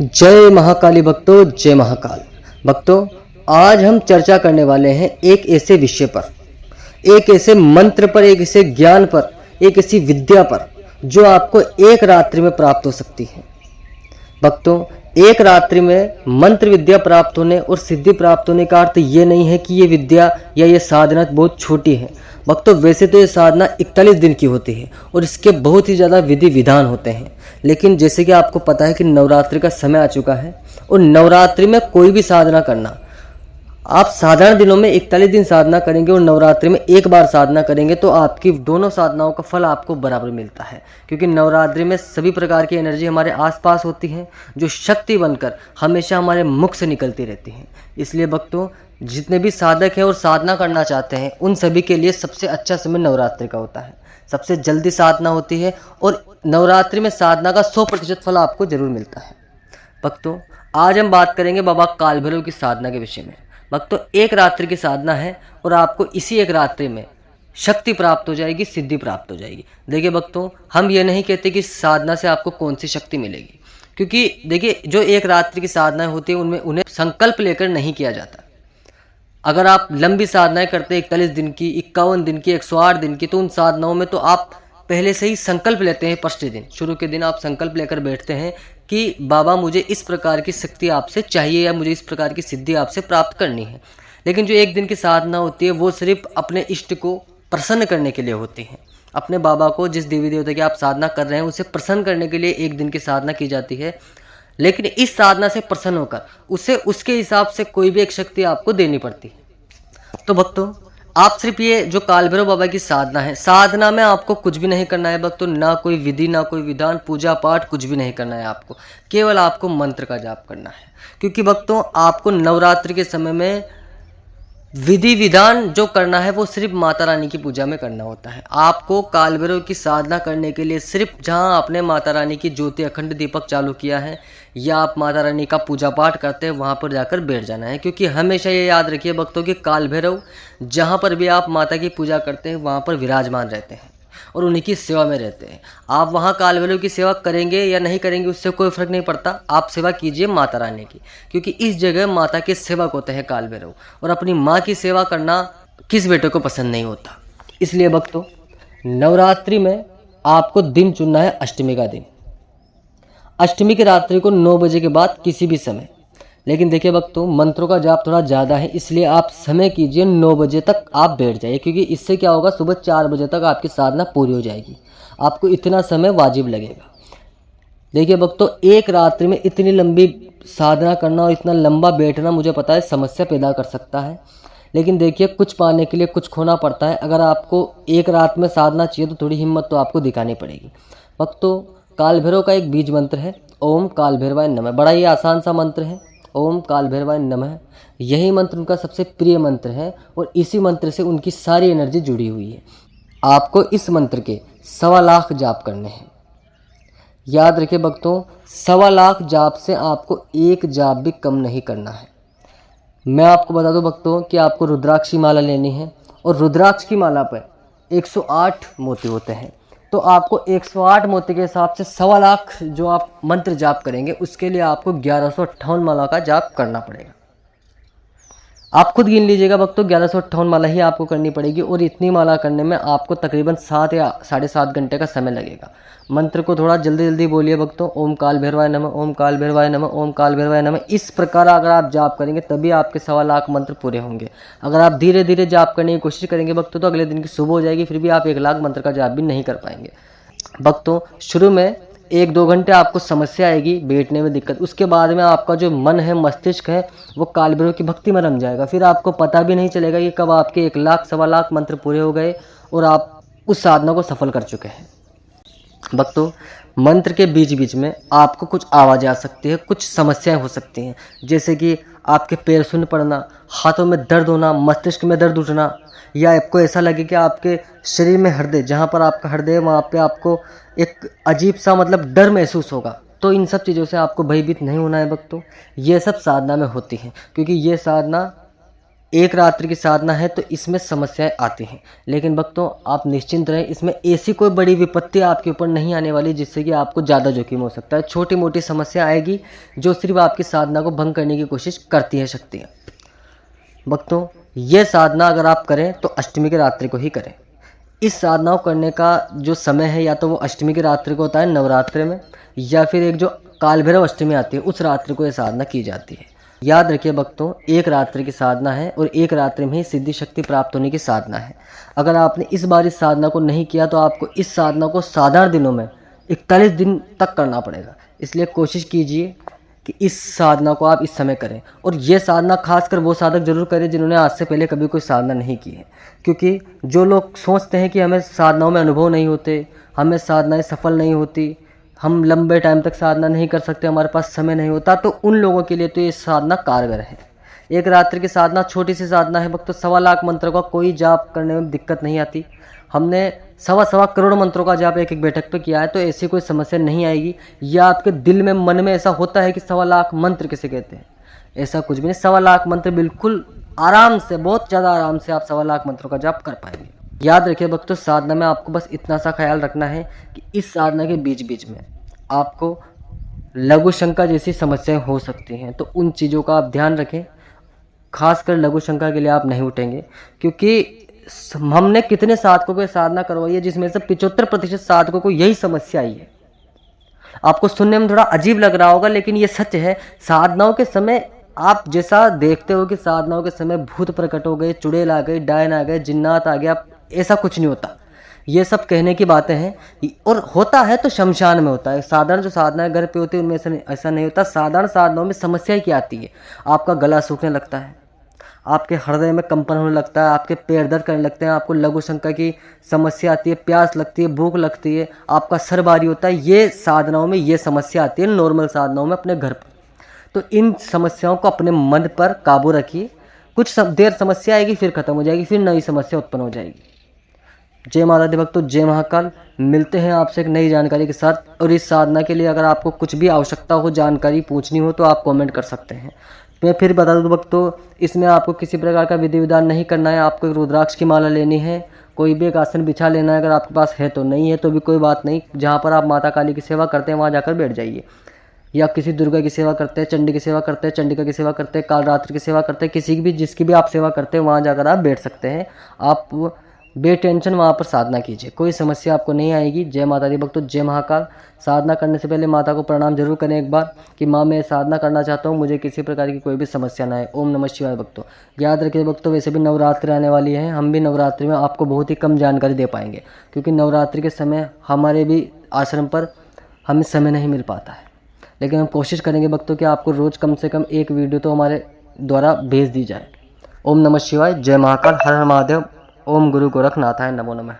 जय महाकाली भक्तों, जय महाकाल भक्तों। आज हम चर्चा करने वाले हैं एक ऐसे विषय पर, एक ऐसे मंत्र पर, एक ऐसे ज्ञान पर, एक ऐसी विद्या पर जो आपको एक रात्रि में प्राप्त हो सकती है। भक्तों, एक रात्रि में मंत्र विद्या प्राप्त होने और सिद्धि प्राप्त होने का अर्थ ये नहीं है कि ये विद्या या ये साधना बहुत छोटी है। भक्तों, वैसे तो ये साधना 41 दिन की होती है और इसके बहुत ही ज़्यादा विधि विधान होते हैं, लेकिन जैसे कि आपको पता है कि नवरात्रि का समय आ चुका है और नवरात्रि में कोई भी साधना करना, आप साधारण दिनों में 41 दिन साधना करेंगे और नवरात्रि में एक बार साधना करेंगे तो आपकी दोनों साधनाओं का फल आपको बराबर मिलता है, क्योंकि नवरात्रि में सभी प्रकार की एनर्जी हमारे आसपास होती है जो शक्ति बनकर हमेशा हमारे मुख से निकलती रहती है। इसलिए भक्तों, जितने भी साधक हैं और साधना करना चाहते हैं उन सभी के लिए सबसे अच्छा समय नवरात्रि का होता है। सबसे जल्दी साधना होती है और नवरात्रि में साधना का 100% फल आपको जरूर मिलता है। भक्तों, आज हम बात करेंगे बाबा काल भैरव की साधना के विषय में। भक्तों, एक रात्रि की साधना है और आपको इसी एक रात्रि में शक्ति प्राप्त हो जाएगी, सिद्धि प्राप्त हो जाएगी। देखिए भक्तों, हम ये नहीं कहते कि साधना से आपको कौन सी शक्ति मिलेगी, क्योंकि देखिए जो एक रात्रि की साधनाएं होती है उनमें उन्हें संकल्प लेकर नहीं किया जाता। अगर आप लंबी साधनाएं करते हैं 41 दिन की, 51 दिन की, 108 दिन की, तो उन साधनाओं में तो आप पहले से ही संकल्प लेते हैं। फर्स्ट दिन, शुरू के दिन आप संकल्प लेकर बैठते हैं कि बाबा मुझे इस प्रकार की शक्ति आपसे चाहिए या मुझे इस प्रकार की सिद्धि आपसे प्राप्त करनी है। लेकिन जो एक दिन की साधना होती है वो सिर्फ अपने इष्ट को प्रसन्न करने के लिए होती है। अपने बाबा को, जिस देवी देवता की आप साधना कर रहे हैं, उसे प्रसन्न करने के लिए एक दिन की साधना की जाती है। लेकिन इस साधना से प्रसन्न होकर उसे उसके हिसाब से कोई भी एक शक्ति आपको देनी पड़ती है। तो भक्तों, आप सिर्फ ये जो काल भैरव बाबा की साधना है, साधना में आपको कुछ भी नहीं करना है भक्तों, ना कोई विधि, ना कोई विधान, पूजा पाठ कुछ भी नहीं करना है आपको। केवल आपको मंत्र का जाप करना है, क्योंकि भक्तों आपको नवरात्रि के समय में विधि विधान जो करना है वो सिर्फ माता रानी की पूजा में करना होता है। आपको काल भैरव की साधना करने के लिए सिर्फ जहां आपने माता रानी की ज्योति अखंड दीपक चालू किया है या आप माता रानी का पूजा पाठ करते हैं वहां पर जाकर बैठ जाना है। क्योंकि हमेशा ये याद रखिए भक्तों कि काल भैरव जहां पर भी आप माता की पूजा करते हैं वहां पर विराजमान रहते हैं और उन्हीं की सेवा में रहते हैं। आप वहाँ काल भैरव की सेवा करेंगे या नहीं करेंगे उससे कोई फर्क नहीं पड़ता। आप सेवा कीजिए माता रानी की, क्योंकि इस जगह माता के सेवक होते हैं काल भैरव, और अपनी माँ की सेवा करना किस बेटे को पसंद नहीं होता। इसलिए भक्तों, नवरात्रि में आपको दिन चुनना है अष्टमी का दिन। अष्टमी की रात्रि को 9 बजे के बाद किसी भी समय। लेकिन देखिए भक्तों, मंत्रों का जाप थोड़ा ज़्यादा है, इसलिए आप समय कीजिए 9 बजे तक आप बैठ जाइए, क्योंकि इससे क्या होगा, सुबह 4 बजे तक आपकी साधना पूरी हो जाएगी। आपको इतना समय वाजिब लगेगा। देखिए भक्तों, एक रात्रि में इतनी लंबी साधना करना और इतना लंबा बैठना, मुझे पता है समस्या पैदा कर सकता है, लेकिन देखिए कुछ पाने के लिए कुछ खोना पड़ता है। अगर आपको एक रात में साधना चाहिए तो थोड़ी हिम्मत तो आपको दिखानी पड़ेगी। भक्तों, काल भैरव का एक बीज मंत्र है, ओम काल भैरवाय नमः। बड़ा ही आसान सा मंत्र है, ओम काल भैरवाय नमः। यही मंत्र उनका सबसे प्रिय मंत्र है और इसी मंत्र से उनकी सारी एनर्जी जुड़ी हुई है। आपको इस मंत्र के 1.25 लाख जाप करने हैं। याद रखिए भक्तों, 1.25 लाख जाप से आपको एक जाप भी कम नहीं करना है। मैं आपको बता दूं भक्तों कि आपको रुद्राक्ष की माला लेनी है और रुद्राक्ष की माला पर 108 मोती होते हैं। तो आपको 108 मोती के हिसाब से 1.25 लाख जो आप मंत्र जाप करेंगे उसके लिए आपको 1158 माला का जाप करना पड़ेगा। आप खुद गिन लीजिएगा भक्तों, 1158 माला ही आपको करनी पड़ेगी और इतनी माला करने में आपको तकरीबन 7 या 7.5 घंटे का समय लगेगा। मंत्र को थोड़ा जल्दी जल्दी बोलिए भक्तों, ओम काल भैरवाय नमः, ओम काल भैरवाय नमः, ओम काल भैरवाय नमः। इस प्रकार अगर आप जाप करेंगे तभी आपके 1.25 लाख मंत्र पूरे होंगे। अगर आप धीरे धीरे जाप करने की कोशिश करेंगे भक्तों तो अगले दिन की सुबह हो जाएगी, फिर भी आप 1 लाख मंत्र का जाप भी नहीं कर पाएंगे। भक्तों, शुरू में 1-2 घंटे आपको समस्या आएगी, बैठने में दिक्कत। उसके बाद में आपका जो मन है, मस्तिष्क है, वो काल भैरव की भक्ति में रम जाएगा। फिर आपको पता भी नहीं चलेगा कि कब आपके 1 लाख 1.25 लाख मंत्र पूरे हो गए और आप उस साधना को सफल कर चुके हैं। भक्तों, मंत्र के बीच बीच में आपको कुछ आवाज़ें आ सकती है, कुछ समस्याएं हो सकती हैं, जैसे कि आपके पैर शून्य पड़ना, हाथों में दर्द होना, मस्तिष्क में दर्द उठना, या आपको ऐसा लगे कि आपके शरीर में हृदय, जहाँ पर आपका हृदय है वहाँ पे आपको एक अजीब सा मतलब डर महसूस होगा। तो इन सब चीज़ों से आपको भयभीत नहीं होना है भक्तों। ये सब साधना में होती है, क्योंकि ये साधना एक रात्रि की साधना है तो इसमें समस्याएं आती हैं, लेकिन भक्तों आप निश्चिंत रहें, इसमें ऐसी कोई बड़ी विपत्ति आपके ऊपर नहीं आने वाली जिससे कि आपको ज़्यादा जोखिम हो सकता है। छोटी मोटी समस्या आएगी जो सिर्फ आपकी साधना को भंग करने की कोशिश करती है शक्तियाँ। भक्तों ये साधना अगर आप करें तो अष्टमी की रात्रि को ही करें। इस साधना को करने का जो समय है या तो वो अष्टमी की रात्रि को होता है नवरात्रि में, या फिर एक जो काल भैरव अष्टमी आती है उस रात्रि को ये साधना की जाती है। याद रखिए भक्तों, एक रात्रि की साधना है और एक रात्रि में ही सिद्धि शक्ति प्राप्त होने की साधना है। अगर आपने इस बार इस साधना को नहीं किया तो आपको इस साधना को साधारण दिनों में 41 दिन तक करना पड़ेगा। इसलिए कोशिश कीजिए कि इस साधना को आप इस समय करें, और ये साधना खासकर वो साधक जरूर करें जिन्होंने आज से पहले कभी कोई साधना नहीं की है। क्योंकि जो लोग सोचते हैं कि हमें साधनाओं में अनुभव नहीं होते, हमें साधनाएं सफल नहीं होती, हम लंबे टाइम तक साधना नहीं कर सकते, हमारे पास समय नहीं होता, तो उन लोगों के लिए तो ये साधना कारगर है। एक रात्रि की साधना छोटी सी साधना है भक्तों, 1.25 लाख मंत्र का कोई जाप करने में दिक्कत नहीं आती। हमने 1.25 करोड़ मंत्रों का जाप एक बैठक पे किया है, तो ऐसी कोई समस्या नहीं आएगी। या आपके दिल में मन में ऐसा होता है कि 1.25 लाख मंत्र किसे कहते हैं, ऐसा कुछ भी नहीं। 1.25 लाख मंत्र बिल्कुल आराम से, बहुत ज़्यादा आराम से आप 1.25 लाख मंत्रों का जाप कर पाएंगे। याद रखिए भक्तों, साधना में आपको बस इतना सा ख्याल रखना है कि इस साधना के बीच बीच में आपको लघु शंका जैसी समस्याएं हो सकती हैं, तो उन चीज़ों का आप ध्यान रखें। खासकर लघु शंका के लिए आप नहीं उठेंगे, क्योंकि हमने कितने साधकों को साधना करवाई है जिसमें से 75% साधकों को यही समस्या आई है। आपको सुनने में थोड़ा अजीब लग रहा होगा, लेकिन ये सच है। साधनाओं के समय आप जैसा देखते हो कि साधनाओं के समय भूत प्रकट हो गए, चुड़ैल आ गए, डायन आ गए, जिन्नात आ गया, ऐसा कुछ नहीं होता। ये सब कहने की बातें हैं, और होता है तो शमशान में होता है। साधारण जो साधनाएं घर पे होती है उनमें ऐसा नहीं होता। साधारण साधनाओं में समस्या क्या आती है, आपका गला सूखने लगता है, आपके हृदय में कंपन होने लगता है, आपके पैर दर्द करने लगते हैं, आपको लघु शंका की समस्या आती है, प्यास लगती है, भूख लगती है, आपका सर भारी होता है। ये साधनाओं में ये समस्या आती है, नॉर्मल साधनाओं में अपने घर पर। तो इन समस्याओं को अपने मन पर काबू रखिए। कुछ देर समस्या आएगी, फिर खत्म हो जाएगी, फिर नई समस्या उत्पन्न हो जाएगी। जय माता दी भक्तों, जय महाकाल। मिलते हैं आपसे एक नई जानकारी के साथ। और इस साधना के लिए अगर आपको कुछ भी आवश्यकता हो, जानकारी पूछनी हो, तो आप कमेंट कर सकते हैं। मैं फिर बता दूं भक्तों, इसमें आपको किसी प्रकार का विधि विधान नहीं करना है। आपको एक रुद्राक्ष की माला लेनी है, कोई भी एक आसन बिछा लेना है। अगर आपके पास है तो, नहीं है तो भी कोई बात नहीं। जहाँ पर आप माता काली की सेवा करते हैं वहाँ जाकर बैठ जाइए, या किसी दुर्गा की सेवा करते हैं, चंडी की सेवा करते हैं, चंडिका की सेवा करते हैं, कालरात्रि की सेवा करते हैं, किसी की भी जिसकी भी आप सेवा करते हैं वहाँ जाकर आप बैठ सकते हैं। आप बेटेंशन वहाँ पर साधना कीजिए, कोई समस्या आपको नहीं आएगी। जय माता दी भक्तों, जय महाकाल। साधना करने से पहले माता को प्रणाम जरूर करें एक बार कि माँ मैं साधना करना चाहता हूँ, मुझे किसी प्रकार की कोई भी समस्या ना है। ओम नमः शिवाय भक्तों। याद रखिए भक्तों, वैसे भी नवरात्रि आने वाली है, हम भी नवरात्रि में आपको बहुत ही कम जानकारी दे पाएंगे, क्योंकि नवरात्रि के समय हमारे भी आश्रम पर हमें समय नहीं मिल पाता है। लेकिन हम कोशिश करेंगे भक्तों कि आपको रोज़ कम से कम एक वीडियो तो हमारे द्वारा भेज दी जाए। ओम नमः शिवाय, जय महाकाल, हर हर महादेव। ओम गुरु गोरखनाथाय नमो नमः।